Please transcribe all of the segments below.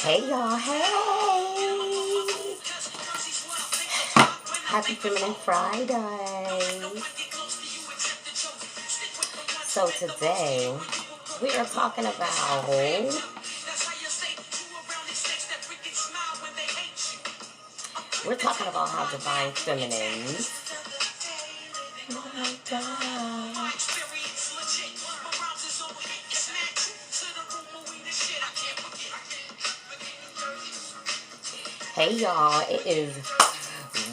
Hey y'all, hey! Happy Feminine Friday! So today, we are talking about how divine feminines. Oh my God. Hey y'all, it is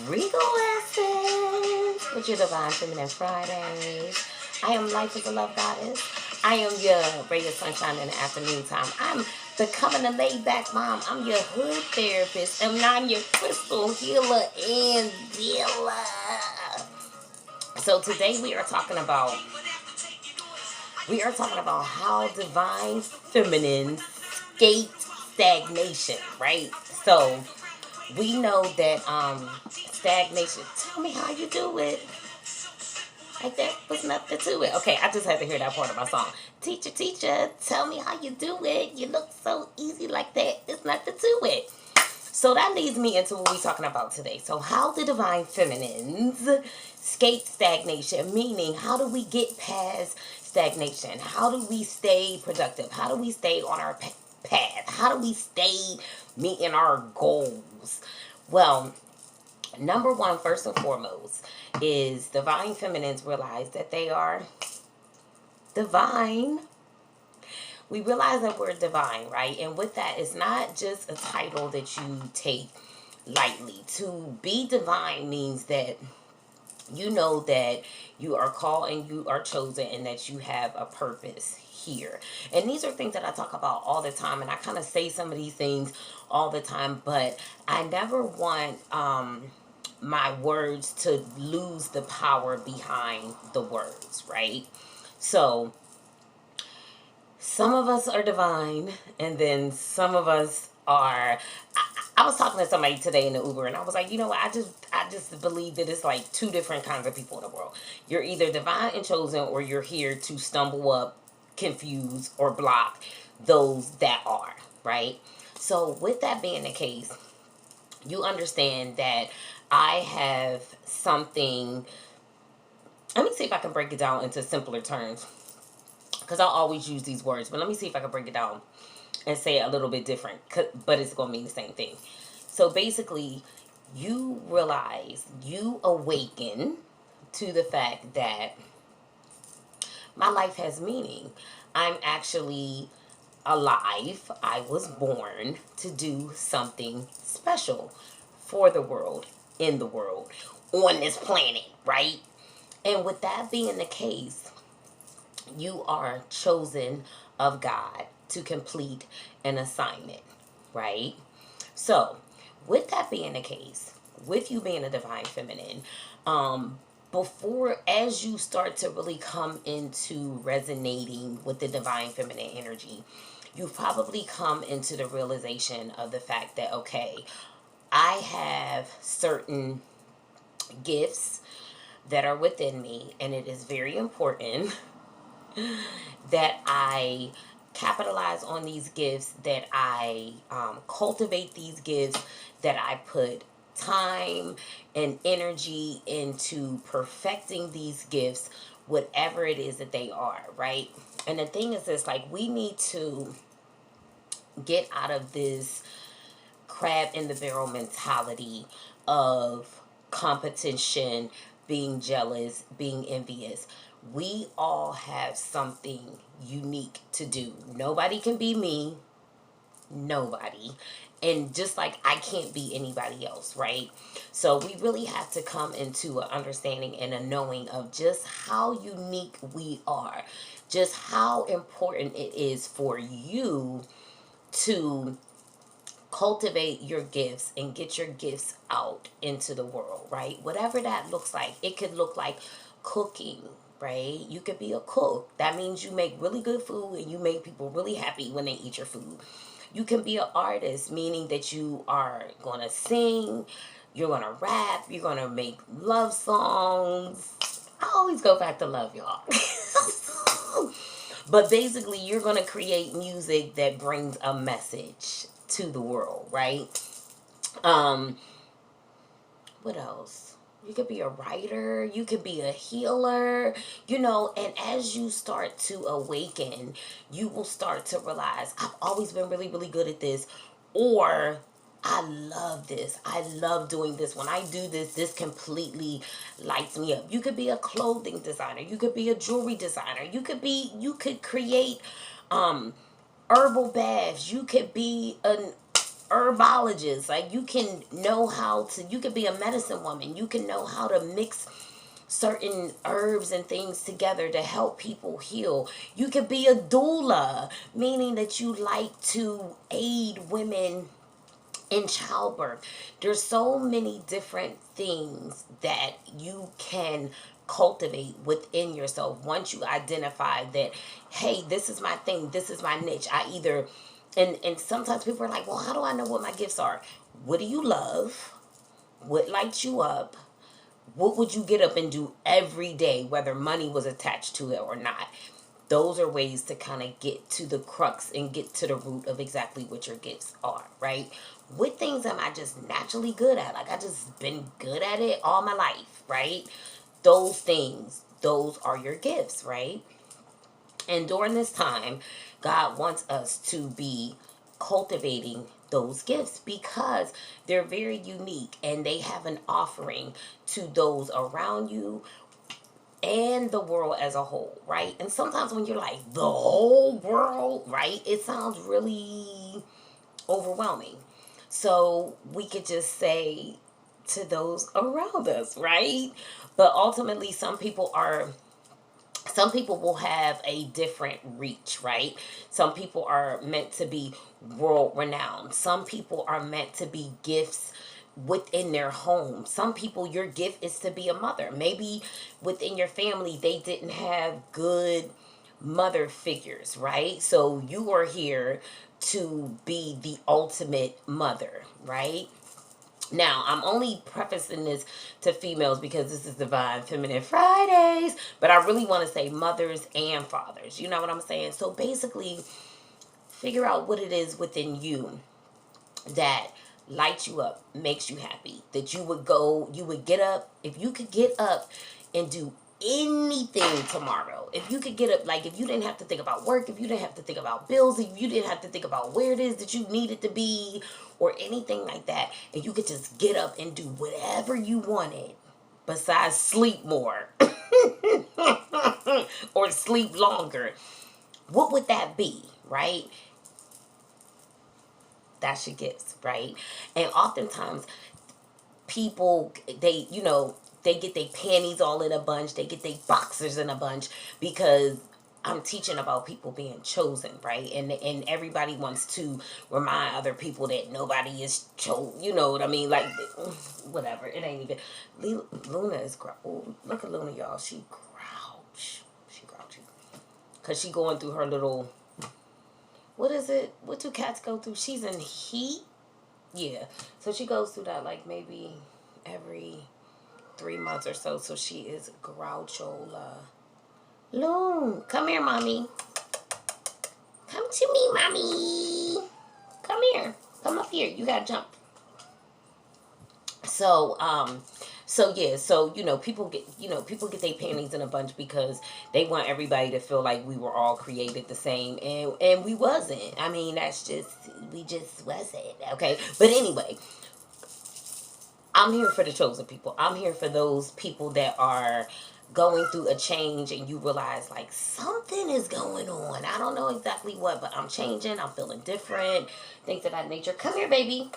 Regal Essence with your Divine Feminine Fridays. I am Life is a Love Goddess. I am your ray of sunshine in the afternoon time. I'm becoming a laid back mom. I'm your hood therapist, and I'm your crystal healer and dealer. So today we are talking about how divine feminine escape stagnation, right? So we know that stagnation. Tell me how you do it. Like that was nothing to it. Okay, I just had to hear that part of my song. Teacher, teacher, tell me how you do it. You look so easy like that. There's nothing to it. So that leads me into what we're talking about today. So how the divine feminines escape stagnation, meaning how do we get past stagnation? How do we stay productive? How do we stay on our path? How do we stay meeting our goals? Well, number one, first and foremost, is divine feminines realize that they are divine. We realize that we're divine, right? And with that, it's not just a title that you take lightly. To be divine means that you know that you are called and you are chosen and that you have a purpose here. And these are things that I talk about all the time, and I kind of say some of these things all the time, but I never want my words to lose the power behind the words, right? So some of us are divine, and then some of us are. I was talking to somebody today in the Uber, and I was like, you know what? I just believe that it's like two different kinds of people in the world. You're either divine and chosen, or you're here to stumble up, confuse, or block those that are, right? So with that being the case, you understand that I have something. Let me see if I can break it down into simpler terms, because I always use these words, but let me see if I can break it down and say it a little bit different, but it's going to mean the same thing. So basically, you realize, you awaken to the fact that my life has meaning. I'm actually alive. I was born to do something special for the world, in the world, on this planet, right? And with that being the case, you are chosen of God to complete an assignment, right? So, with that being the case, with you being a divine feminine, as you start to really come into resonating with the divine feminine energy, you probably come into the realization of the fact that, okay, I have certain gifts that are within me, and it is very important that I capitalize on these gifts, that I cultivate these gifts, that I put time and energy into perfecting these gifts, whatever it is that they are, right? And the thing is this, like, we need to get out of this crab in the barrel mentality of competition, being jealous, being envious. We all have something unique to do. Nobody can be me. Nobody. And just like I can't be anybody else, right? So we really have to come into an understanding and a knowing of just how unique we are. Just how important it is for you to cultivate your gifts and get your gifts out into the world, right? Whatever that looks like. It could look like cooking, right? You could be a cook. That means you make really good food and you make people really happy when they eat your food. You can be an artist, meaning that you are going to sing, you're going to rap, you're going to make love songs. I always go back to love, y'all. But basically, you're going to create music that brings a message to the world, right? What else? You could be a writer, you could be a healer, and as you start to awaken, you will start to realize, I've always been really, really good at this, or I love this. I love doing this. When I do this, this completely lights me up. You could be a clothing designer. You could be a jewelry designer. You could create herbal baths. You could be an herbologist. Like, you could be a medicine woman. You can know how to mix certain herbs and things together to help people heal. You could be a doula, meaning that you like to aid women in childbirth. There's so many different things that you can cultivate within yourself once you identify that, hey, this is my thing, this is my niche. And sometimes people are like, well, how do I know what my gifts are? What do you love? What lights you up? What would you get up and do every day, whether money was attached to it or not? Those are ways to kind of get to the crux and get to the root of exactly what your gifts are, right? What things am I just naturally good at? Like, I just been good at it all my life, right? Those things, those are your gifts, right? And during this time, God wants us to be cultivating those gifts because they're very unique and they have an offering to those around you and the world as a whole, right? And sometimes when you're like, the whole world, right, it sounds really overwhelming. So we could just say to those around us, right? But ultimately, some people will have a different reach, right? Some people are meant to be world renowned. Some people are meant to be gifts within their home. Some people, your gift is to be a mother. Maybe within your family, they didn't have good mother figures, right? So you are here to be the ultimate mother, right? Now, I'm only prefacing this to females because this is Divine Feminine Fridays, but I really want to say mothers and fathers. You know what I'm saying? So basically, figure out what it is within you that lights you up, makes you happy, that you would get up, if you could get up and do anything tomorrow, if you could get up, like if you didn't have to think about work, if you didn't have to think about bills, if you didn't have to think about where it is that you needed to be or anything like that, and you could just get up and do whatever you wanted besides sleep more or sleep longer, what would that be, right? That's your gifts, right? And oftentimes people, they get their panties all in a bunch, they get their boxers in a bunch because I'm teaching about people being chosen, right? And everybody wants to remind other people that nobody is chosen. You know what I mean? Like, whatever. It ain't even. Luna is look at Luna, y'all. She grouchy. Cause she going through her little. What is it? What do cats go through? She's in heat. Yeah. So she goes through that like maybe every 3 months or so. So she is grouchola. Loon, come here, mommy. Come to me, mommy. Come here. Come up here. You gotta jump. So yeah, so people get their panties in a bunch because they want everybody to feel like we were all created the same, and we wasn't. I mean, we just wasn't. Okay, but anyway, I'm here for the chosen people. I'm here for those people that are going through a change and you realize like something is going on. I don't know exactly what, but I'm changing. I'm feeling different. Things of that nature. Come here, baby.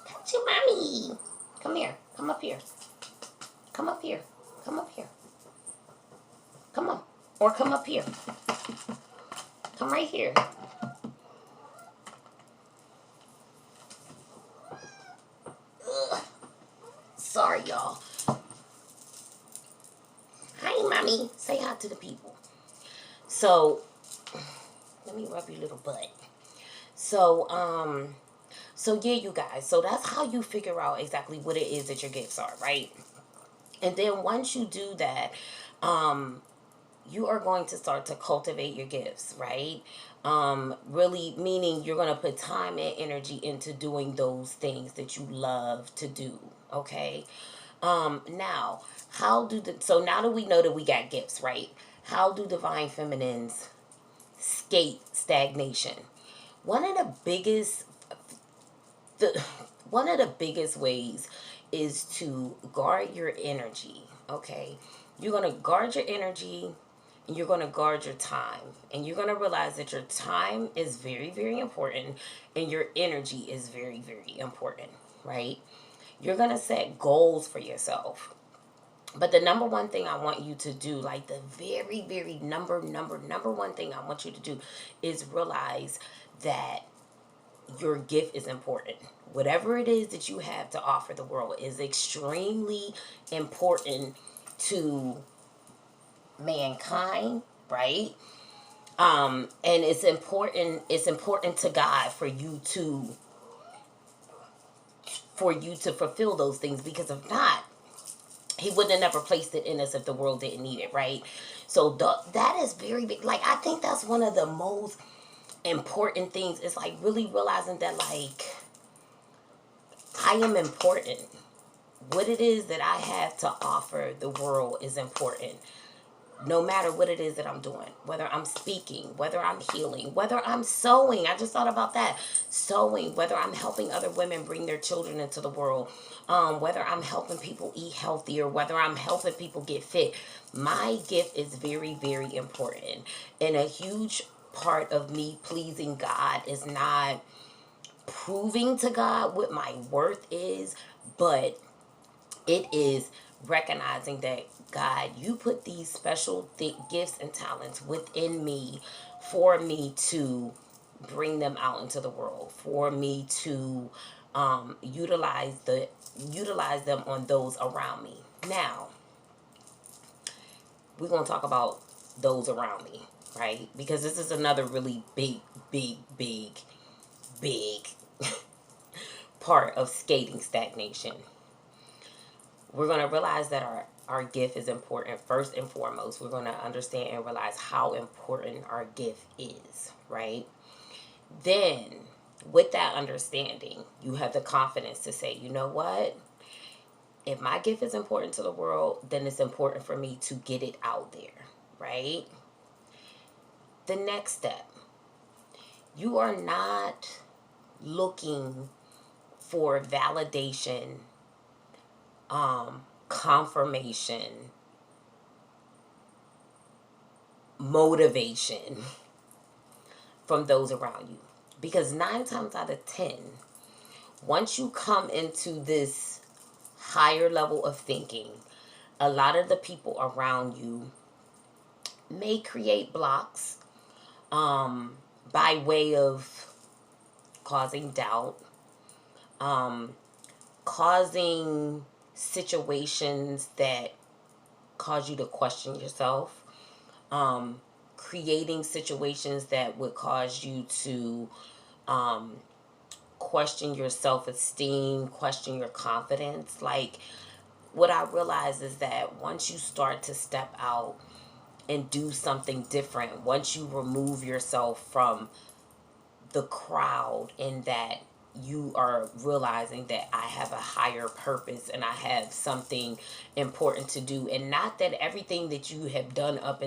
Come to mommy. Come here. Come up here. Come up here. Come up here. Come on. Or come up here. Come right here. Ugh. Sorry, y'all. Hi, mommy. Say hi to the people. So, let me rub your little butt. So yeah, you guys. So that's how you figure out exactly what it is that your gifts are, right? And then once you do that, you are going to start to cultivate your gifts, right? Really meaning you're going to put time and energy into doing those things that you love to do, okay? Now, so now that we know that we got gifts, right? How do divine feminines escape stagnation? One of the biggest, the one of the biggest ways is to guard your energy, okay? You're going to guard your energy, and you're going to guard your time, and you're going to realize that your time is very, very important, and your energy is very, very important, right? You're going to set goals for yourself. But the number one thing I want you to do, like the very, very number one thing I want you to do is realize that your gift is important. Whatever it is that you have to offer the world is extremely important to mankind, right? And it's important to God for you to fulfill those things, because if not, he wouldn't have never placed it in us if the world didn't need it, right? So that is very big. Like, I think that's one of the most important things. It's like really realizing that, like, I am important. What it is that I have to offer the world is important. No matter what it is that I'm doing, whether I'm speaking, whether I'm healing, whether I'm sewing. I just thought about that. Sewing, whether I'm helping other women bring their children into the world, whether I'm helping people eat healthier, whether I'm helping people get fit. My gift is very, very important. And a huge part of me pleasing God is not proving to God what my worth is, but it is recognizing that, God, you put these special gifts and talents within me for me to bring them out into the world, for me to utilize them on those around me. Now, we're going to talk about those around me, right? Because this is another really big part of skating stagnation. We're going to realize that our gift is important. First and foremost, we're going to understand and realize how important our gift is, right? Then, with that understanding, you have the confidence to say, you know what? If my gift is important to the world, then it's important for me to get it out there, right? The next step, you are not looking for validation, confirmation, motivation from those around you. Because 9 times out of 10, once you come into this higher level of thinking, a lot of the people around you may create blocks by way of causing doubt, causing situations that cause you to question yourself, creating situations that would cause you to question your self-esteem, question your confidence. Like, what I realize is that once you start to step out and do something different, once you remove yourself from the crowd, and that you are realizing that I have a higher purpose and I have something important to do, and not that everything that you have done up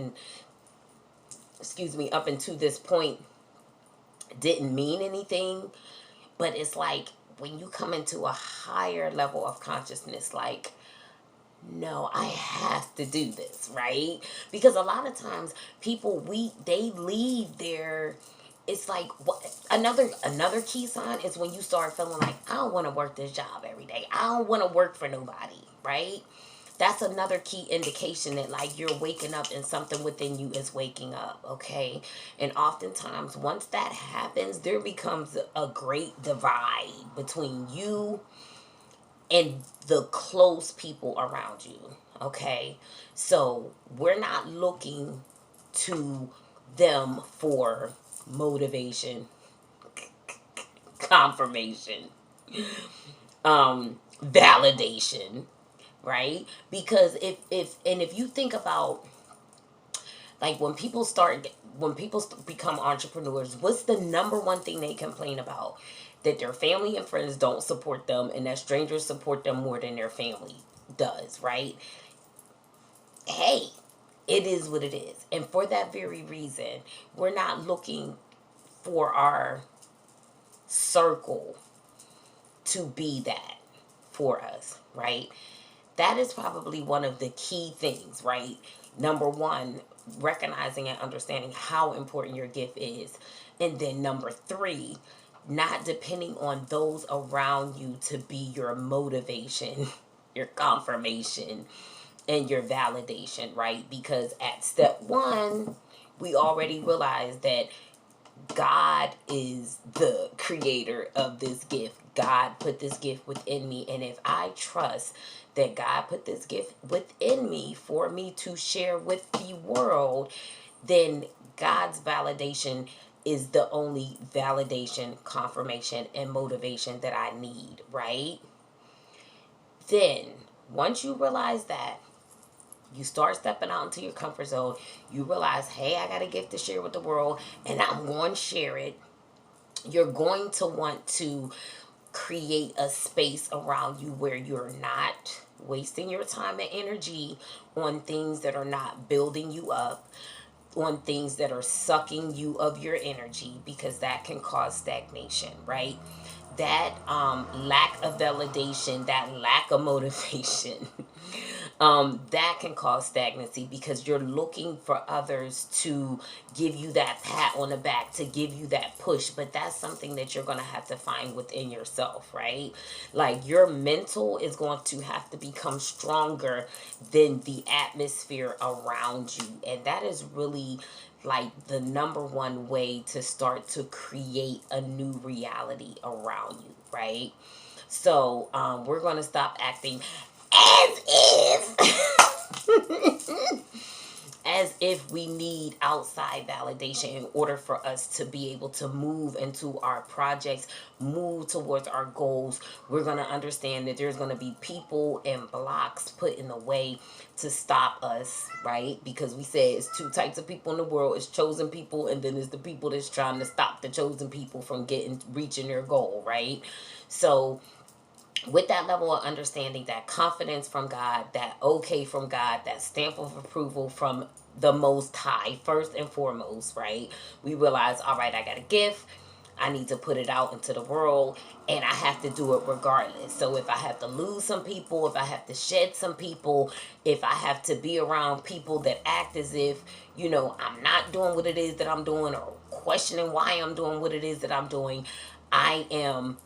until this point didn't mean anything, but it's like when you come into a higher level of consciousness, like, no, I have to do this, right? Because a lot of times people, they leave their, it's like, what, another key sign is when you start feeling like, I don't want to work this job every day. I don't want to work for nobody, right? That's another key indication that, like, you're waking up and something within you is waking up, okay? And oftentimes, once that happens, there becomes a great divide between you and the close people around you, okay? So we're not looking to them for motivation, confirmation, validation, right? Because if you think about Like when people become entrepreneurs, what's the number one thing they complain about? That their family and friends don't support them, and that strangers support them more than their family does, right? Hey, it is what it is. And for that very reason, we're not looking for our circle to be that for us, right? That is probably one of the key things, right? Number one, recognizing and understanding how important your gift is. And then number three, not depending on those around you to be your motivation, your confirmation, and your validation, right? Because at step one, we already realized that God is the creator of this gift. God put this gift within me. And if I trust that God put this gift within me for me to share with the world, then God's validation is the only validation, confirmation, and motivation that I need, right? Then, once you realize that, you start stepping out into your comfort zone. You realize, hey, I got a gift to share with the world, and I'm going to share it. You're going to want to create a space around you where you're not wasting your time and energy on things that are not building you up, on things that are sucking you of your energy, because that can cause stagnation, right? That lack of validation, that lack of motivation, that can cause stagnancy, because you're looking for others to give you that pat on the back, to give you that push. But that's something that you're going to have to find within yourself, right? Like your mental is going to have to become stronger than the atmosphere around you. And that is really like the number one way to start to create a new reality around you, right? So we're going to stop acting as if as if we need outside validation in order for us to be able to move into our projects, move towards our goals. We're going to understand that there's going to be people and blocks put in the way to stop us, right? Because we said it's two types of people in the world. It's chosen people, and then there's the people that's trying to stop the chosen people from reaching their goal, right? So with that level of understanding, that confidence from God, that okay from God, that stamp of approval from the Most High, first and foremost, right? We realize, all right, I got a gift. I need to put it out into the world, and I have to do it regardless. So if I have to lose some people, if I have to shed some people, if I have to be around people that act as if, I'm not doing what it is that I'm doing, or questioning why I'm doing what it is that I'm doing, I am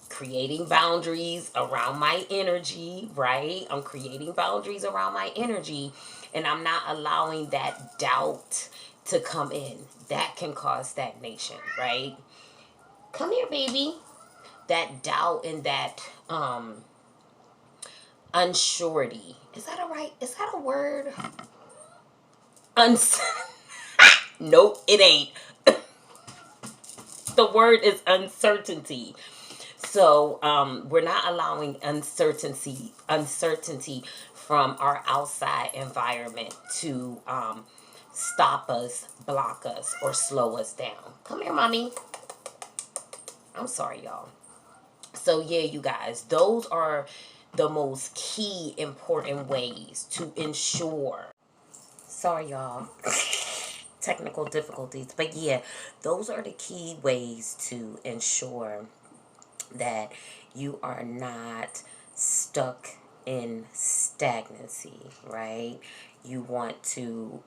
creating boundaries around my energy, right? I'm creating boundaries around my energy, and I'm not allowing that doubt to come in. That can cause stagnation, right? Come here, baby. That doubt and that unsurety. Is that a word? Nope, it ain't. The word is uncertainty. So we're not allowing uncertainty from our outside environment to stop us, block us, or slow us down. Come here, mommy. I'm sorry, y'all. So yeah, you guys, those are the most key important ways to ensure. Sorry, y'all. Technical difficulties. But yeah, those are the key ways to ensure that you are not stuck in stagnancy, right? You want to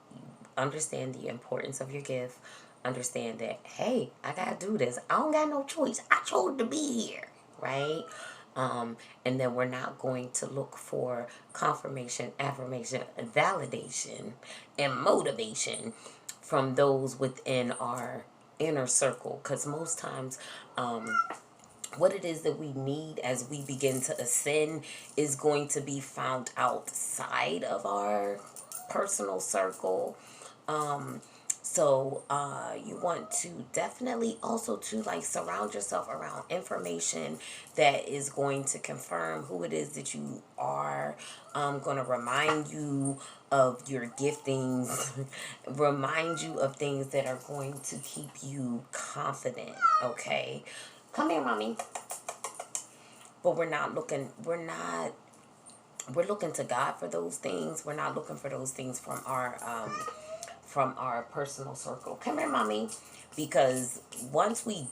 understand the importance of your gift, understand that, hey, I gotta do this. I don't got no choice. I chose to be here, right? And then we're not going to look for confirmation, affirmation, validation, and motivation from those within our inner circle, because most times what it is that we need as we begin to ascend is going to be found outside of our personal circle. So you want to definitely also to surround yourself around information that is going to confirm who it is that you are, going to remind you of your giftings, remind you of things that are going to keep you confident, okay? Come here, mommy. But we're looking to God for those things. We're not looking for those things from our personal circle. Come here, mommy. Because once when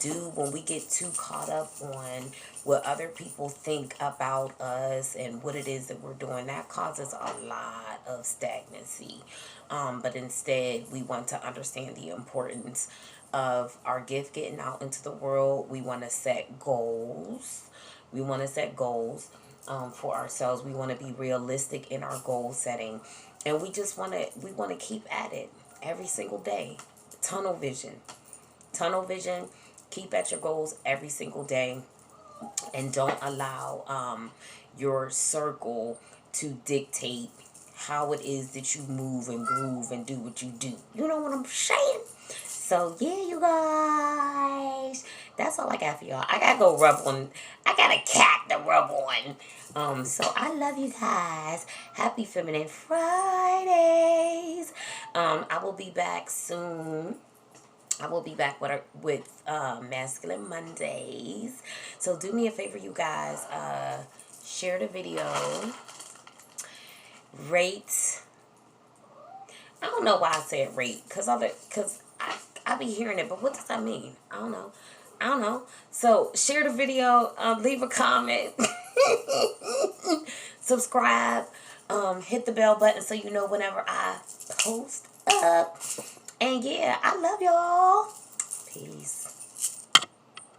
we get too caught up on what other people think about us and what it is that we're doing, that causes a lot of stagnancy. But instead, we want to understand the importance of our gift getting out into the world. We want to set goals. For ourselves. We want to be realistic in our goal setting, and we want to keep at it every single day. Tunnel vision. Keep at your goals every single day, and don't allow your circle to dictate how it is that you move and groove and do what you do. You know what I'm saying? So yeah, you guys, that's all I got for y'all. I gotta go rub on. I got a cat to rub on. So I love you guys. Happy Feminine Fridays. I will be back soon. I will be back with Masculine Mondays. So do me a favor, you guys. Share the video. Rate. I don't know why I said rate. Because I be hearing it. But what does that mean? I don't know. So share the video. Leave a comment. Subscribe. Hit the bell button so you know whenever I post up. And yeah, I love y'all. Peace.